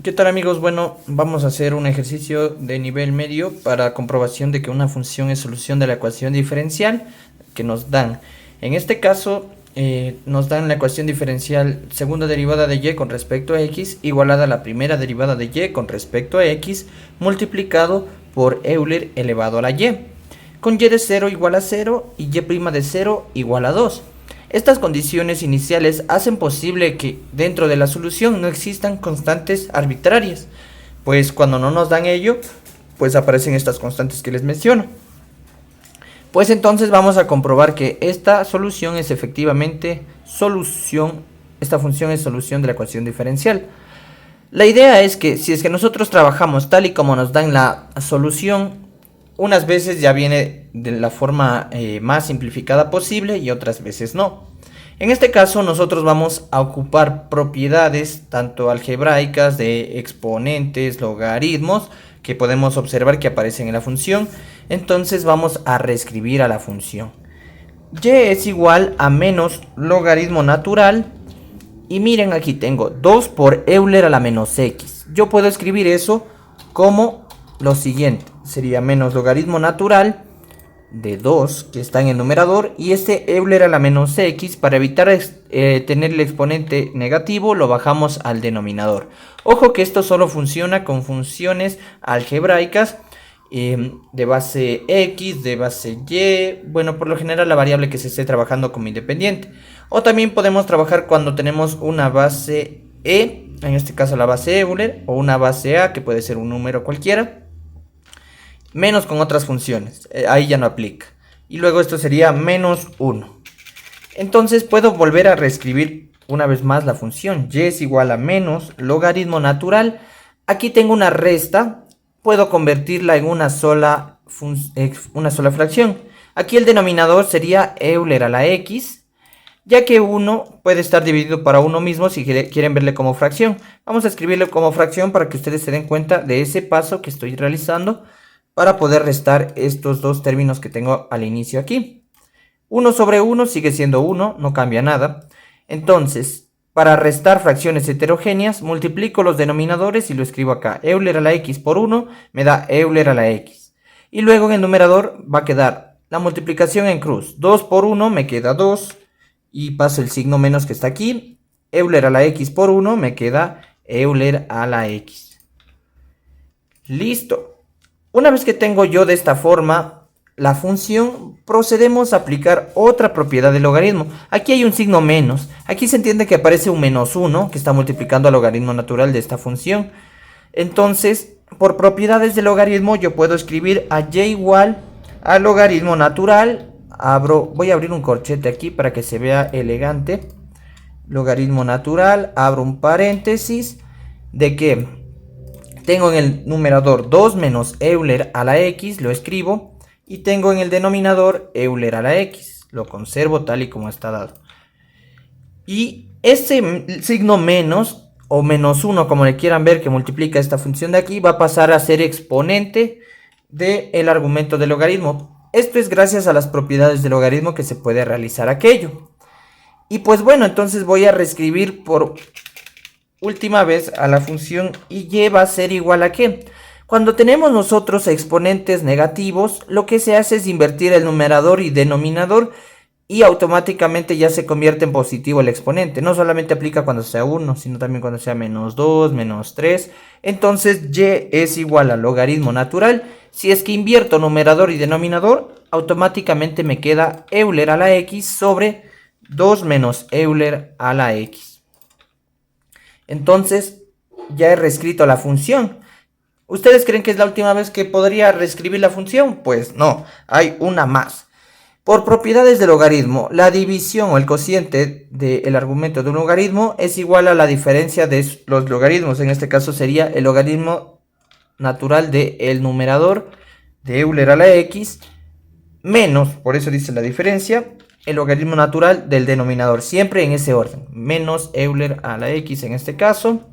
¿Qué tal amigos? Bueno, vamos a hacer un ejercicio de nivel medio para comprobación de que una función es solución de la ecuación diferencial que nos dan. En este caso, nos dan la ecuación diferencial segunda derivada de y con respecto a x igualada a la primera derivada de y con respecto a x multiplicado por Euler elevado a la y, con y de 0 igual a 0 y y' de 0 igual a 2. Estas condiciones iniciales hacen posible que dentro de la solución no existan constantes arbitrarias, pues cuando no nos dan ello, pues aparecen estas constantes que les menciono. Pues entonces vamos a comprobar que esta solución es efectivamente solución, esta función es solución de la ecuación diferencial. La idea es que si es que nosotros trabajamos tal y como nos dan la solución, unas veces ya viene de la forma más simplificada posible y otras veces no. En este caso nosotros vamos a ocupar propiedades tanto algebraicas de exponentes, logaritmos, que podemos observar que aparecen en la función. Entonces vamos a reescribir a la función. Y es igual a menos logaritmo natural. Y miren, aquí tengo 2 por Euler a la menos x. Yo puedo escribir eso como lo siguiente. Sería menos logaritmo natural de 2 que está en el numerador y este Euler a la menos x. Para evitar tener el exponente negativo lo bajamos al denominador. Ojo que esto solo funciona con funciones algebraicas de base x, de base y. Bueno, por lo general la variable que se esté trabajando como independiente. O también podemos trabajar cuando tenemos una base e, en este caso la base Euler, o una base a que puede ser un número cualquiera, menos con otras funciones, ahí ya no aplica. Y luego esto sería menos 1. Entonces puedo volver a reescribir una vez más la función. Y es igual a menos logaritmo natural. Aquí tengo una resta. Puedo convertirla en una sola fracción. Aquí el denominador sería Euler a la x, ya que 1 puede estar dividido para uno mismo si quieren verle como fracción. Vamos a escribirlo como fracción para que ustedes se den cuenta de ese paso que estoy realizando para poder restar estos dos términos que tengo al inicio aquí. 1 sobre 1 sigue siendo 1, no cambia nada. Entonces, para restar fracciones heterogéneas, multiplico los denominadores y lo escribo acá. Euler a la x por 1 me da Euler a la x. Y luego en el numerador va a quedar la multiplicación en cruz. 2 por 1 me queda 2 y paso el signo menos que está aquí. Euler a la x por 1 me queda Euler a la x. Listo. Una vez que tengo yo de esta forma la función, procedemos a aplicar otra propiedad del logaritmo. Aquí hay un signo menos. Aquí se entiende que aparece un menos 1 que está multiplicando al logaritmo natural de esta función. Entonces, por propiedades del logaritmo, yo puedo escribir a y igual al logaritmo natural. Voy a abrir un corchete aquí para que se vea elegante. Logaritmo natural, abro un paréntesis de que tengo en el numerador 2 menos Euler a la x, lo escribo, y tengo en el denominador Euler a la x, lo conservo tal y como está dado. Y ese signo menos, o menos 1, como le quieran ver, que multiplica esta función de aquí, va a pasar a ser exponente del argumento del logaritmo. Esto es gracias a las propiedades del logaritmo que se puede realizar aquello. Y pues bueno, entonces voy a reescribir por última vez a la función y va a ser igual a ¿qué? Cuando tenemos nosotros exponentes negativos, lo que se hace es invertir el numerador y denominador y automáticamente ya se convierte en positivo el exponente. No solamente aplica cuando sea 1, sino también cuando sea menos 2, menos 3. Entonces y es igual al logaritmo natural. Si es que invierto numerador y denominador, automáticamente me queda Euler a la x sobre 2 menos Euler a la x. Entonces, ya he reescrito la función. ¿Ustedes creen que es la última vez que podría reescribir la función? Pues no, hay una más. Por propiedades del logaritmo, la división o el cociente del argumento de un logaritmo es igual a la diferencia de los logaritmos. En este caso sería el logaritmo natural del numerador de Euler a la x menos, por eso dice la diferencia, el logaritmo natural del denominador, siempre en ese orden, menos Euler a la x en este caso.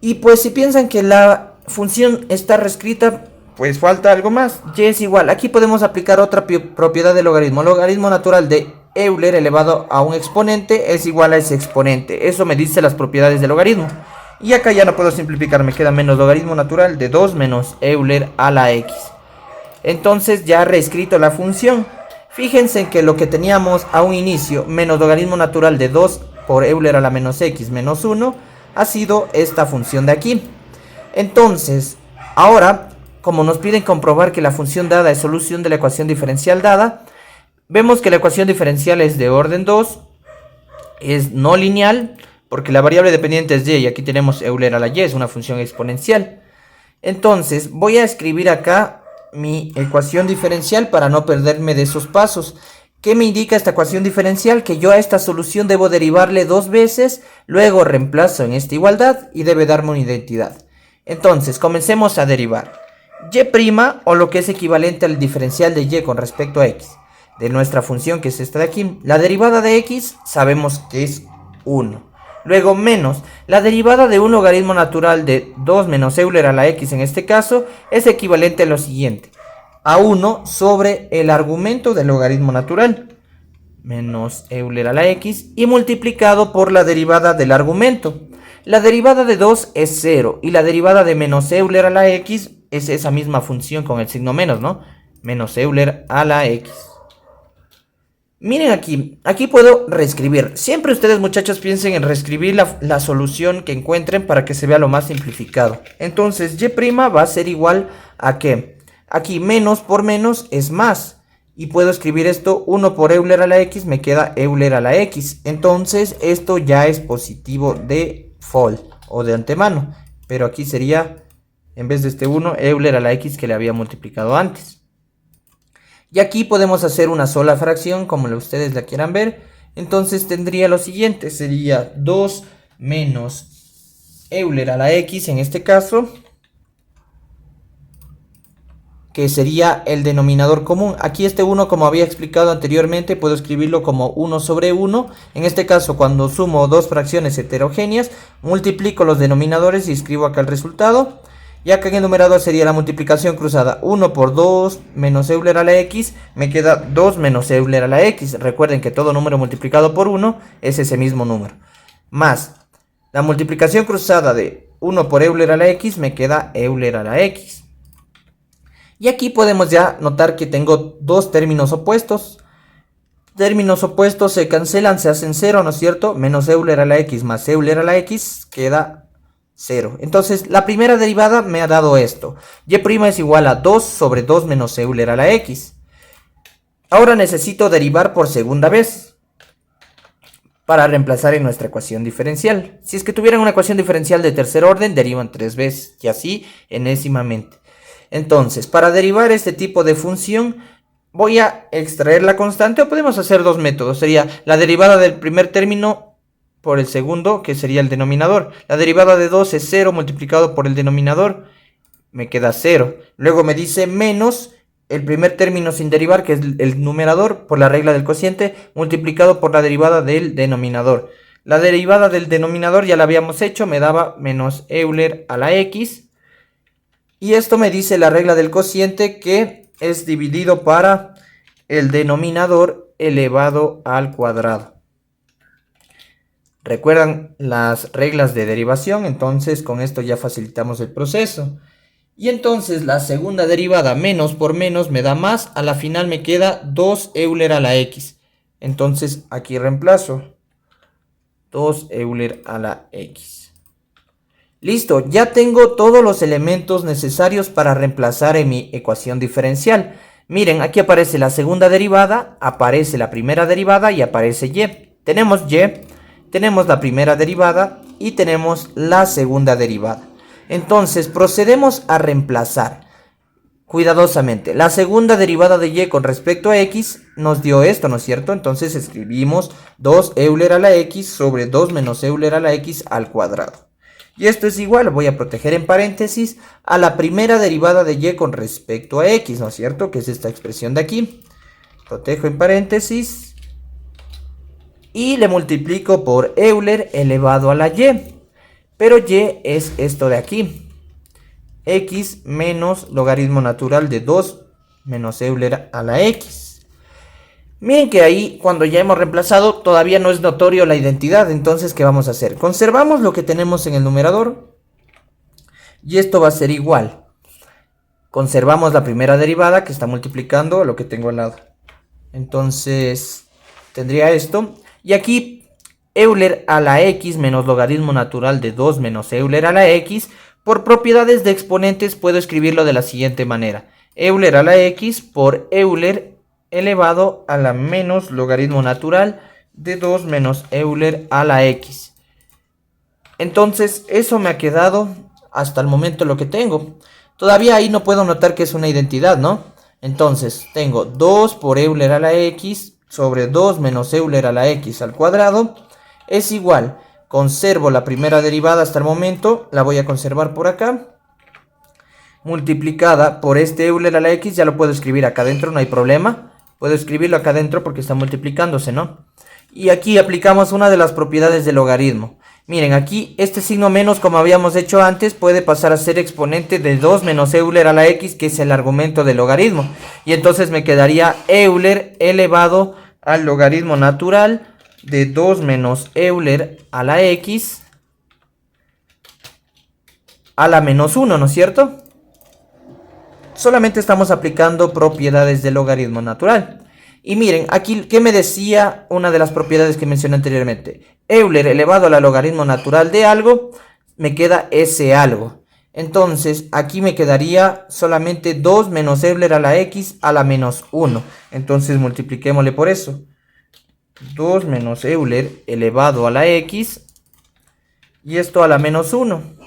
Y pues si piensan que la función está reescrita, pues falta algo más. Y es igual, aquí podemos aplicar otra propiedad del logaritmo. Logaritmo natural de Euler elevado a un exponente es igual a ese exponente. Eso me dice las propiedades del logaritmo. Y acá ya no puedo simplificar, me queda menos logaritmo natural de 2 menos Euler a la x. Entonces ya he reescrito la función. Fíjense en que lo que teníamos a un inicio, menos logaritmo natural de 2 por Euler a la menos x menos 1, ha sido esta función de aquí. Entonces, ahora, como nos piden comprobar que la función dada es solución de la ecuación diferencial dada, vemos que la ecuación diferencial es de orden 2, es no lineal, porque la variable dependiente es y, y aquí tenemos Euler a la y, es una función exponencial. Entonces, voy a escribir acá mi ecuación diferencial para no perderme de esos pasos. ¿Qué me indica esta ecuación diferencial? Que yo a esta solución debo derivarle 2 veces, luego reemplazo en esta igualdad y debe darme una identidad. Entonces, comencemos a derivar. Y' o lo que es equivalente al diferencial de y con respecto a x, de nuestra función que es esta de aquí. La derivada de x sabemos que es 1. Luego menos, la derivada de un logaritmo natural de 2 menos Euler a la x en este caso es equivalente a lo siguiente. A 1 sobre el argumento del logaritmo natural, menos Euler a la x, y multiplicado por la derivada del argumento. La derivada de 2 es 0 y la derivada de menos Euler a la x es esa misma función con el signo menos, ¿no? Menos Euler a la x. Miren aquí puedo reescribir. Siempre ustedes, muchachos, piensen en reescribir la solución que encuentren para que se vea lo más simplificado. Entonces, y' va a ser igual a ¿qué? Aquí menos por menos es más. Y puedo escribir esto, 1 por Euler a la x, me queda Euler a la x. Entonces, esto ya es positivo de default o de antemano. Pero aquí sería, en vez de este 1, Euler a la x que le había multiplicado antes. Y aquí podemos hacer una sola fracción, como ustedes la quieran ver. Entonces tendría lo siguiente, sería 2 menos Euler a la x en este caso, que sería el denominador común. Aquí este 1, como había explicado anteriormente, puedo escribirlo como 1 sobre 1. En este caso, cuando sumo dos fracciones heterogéneas, multiplico los denominadores y escribo acá el resultado. Y acá en el numerador sería la multiplicación cruzada. 1 por 2 menos Euler a la x, me queda 2 menos Euler a la x. Recuerden que todo número multiplicado por 1 es ese mismo número. Más la multiplicación cruzada de 1 por Euler a la x, me queda Euler a la x. Y aquí podemos ya notar que tengo dos términos opuestos. Términos opuestos se cancelan, se hacen 0, ¿no es cierto? Menos Euler a la x más Euler a la x queda 0. Entonces, la primera derivada me ha dado esto. Y' es igual a 2 sobre 2 menos Euler a la x. Ahora necesito derivar por segunda vez para reemplazar en nuestra ecuación diferencial. Si es que tuvieran una ecuación diferencial de tercer orden, derivan 3 veces y así enésimamente. Entonces, para derivar este tipo de función, voy a extraer la constante o podemos hacer dos métodos. Sería la derivada del primer término por el segundo, que sería el denominador. La derivada de 2 es 0 multiplicado por el denominador, me queda 0. Luego me dice menos el primer término sin derivar, que es el numerador, por la regla del cociente, multiplicado por la derivada del denominador. La derivada del denominador ya la habíamos hecho, me daba menos Euler a la x. Y esto me dice la regla del cociente, que es dividido para el denominador elevado al cuadrado. ¿Recuerdan las reglas de derivación? Entonces con esto ya facilitamos el proceso. Y entonces la segunda derivada, menos por menos, me da más. A la final me queda 2 Euler a la x. Entonces aquí reemplazo 2 Euler a la x. Listo, ya tengo todos los elementos necesarios para reemplazar en mi ecuación diferencial. Miren, aquí aparece la segunda derivada, aparece la primera derivada y aparece y. Tenemos y. Tenemos la primera derivada y tenemos la segunda derivada. Entonces procedemos a reemplazar cuidadosamente. La segunda derivada de y con respecto a x nos dio esto, ¿no es cierto? Entonces escribimos 2 Euler a la x sobre 2 menos Euler a la x al cuadrado. Y esto es igual, voy a proteger en paréntesis, a la primera derivada de y con respecto a x, ¿no es cierto? Que es esta expresión de aquí. Protejo en paréntesis. Y le multiplico por Euler elevado a la y. Pero y es esto de aquí. X menos logaritmo natural de 2 menos Euler a la x. Miren que ahí, cuando ya hemos reemplazado, todavía no es notorio la identidad. Entonces, ¿qué vamos a hacer? Conservamos lo que tenemos en el numerador. Y esto va a ser igual. Conservamos la primera derivada que está multiplicando lo que tengo al lado. Entonces, tendría esto. Y aquí, Euler a la x menos logaritmo natural de 2 menos Euler a la x. Por propiedades de exponentes puedo escribirlo de la siguiente manera. Euler a la x por Euler elevado a la menos logaritmo natural de 2 menos Euler a la x. Entonces, eso me ha quedado hasta el momento lo que tengo. Todavía ahí no puedo notar que es una identidad, ¿no? Entonces, tengo 2 por Euler a la x sobre 2 menos Euler a la x al cuadrado es igual. Conservo la primera derivada hasta el momento, la voy a conservar por acá. Multiplicada por este Euler a la x, ya lo puedo escribir acá adentro, no hay problema. Puedo escribirlo acá adentro porque está multiplicándose, ¿no? Y aquí aplicamos una de las propiedades del logaritmo. Miren, aquí este signo menos, como habíamos hecho antes, puede pasar a ser exponente de 2 menos Euler a la x, que es el argumento del logaritmo. Y entonces me quedaría Euler elevado al logaritmo natural de 2 menos Euler a la x a la menos 1, ¿no es cierto? Solamente estamos aplicando propiedades del logaritmo natural. Y miren, aquí, ¿qué me decía una de las propiedades que mencioné anteriormente? Euler elevado al logaritmo natural de algo, me queda ese algo. Entonces, aquí me quedaría solamente 2 menos Euler a la x a la menos 1. Entonces, multipliquémosle por eso. 2 menos Euler elevado a la x y esto a la menos 1.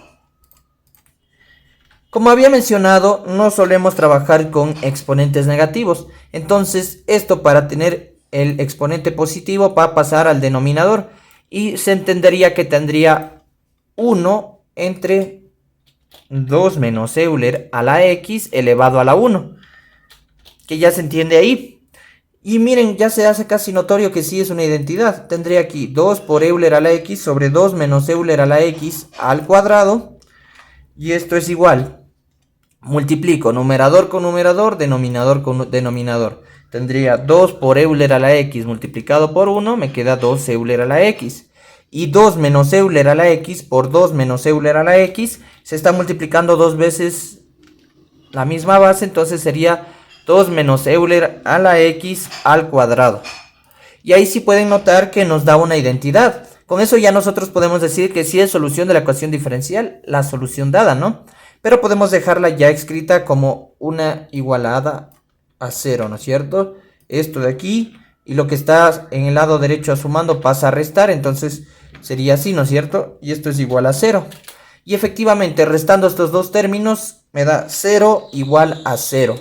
Como había mencionado, no solemos trabajar con exponentes negativos. Entonces, esto para tener el exponente positivo va a pasar al denominador. Y se entendería que tendría 1 entre 2 menos Euler a la x elevado a la 1. Que ya se entiende ahí. Y miren, ya se hace casi notorio que sí es una identidad. Tendría aquí 2 por Euler a la x sobre 2 menos Euler a la x al cuadrado. Y esto es igual. Multiplico numerador con numerador, denominador con denominador. Tendría 2 por Euler a la x multiplicado por 1, me queda 2 Euler a la x. Y 2 menos Euler a la x por 2 menos Euler a la x, se está multiplicando dos veces la misma base, entonces sería 2 menos Euler a la x al cuadrado. Y ahí sí pueden notar que nos da una identidad. Con eso ya nosotros podemos decir que sí es solución de la ecuación diferencial, la solución dada, ¿no? Pero podemos dejarla ya escrita como una igualada a 0, ¿no es cierto? Esto de aquí y lo que está en el lado derecho sumando pasa a restar, entonces sería así, ¿no es cierto? Y esto es igual a 0. Y efectivamente, restando estos dos términos, me da 0 igual a 0.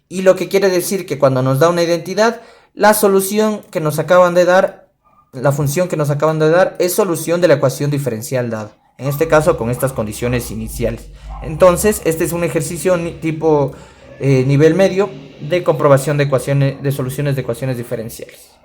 Y lo que quiere decir que cuando nos da una identidad, la solución que nos acaban de dar, la función que nos acaban de dar, es solución de la ecuación diferencial dada. En este caso, con estas condiciones iniciales. Entonces, este es un ejercicio tipo nivel medio de comprobación de ecuaciones, de soluciones de ecuaciones diferenciales.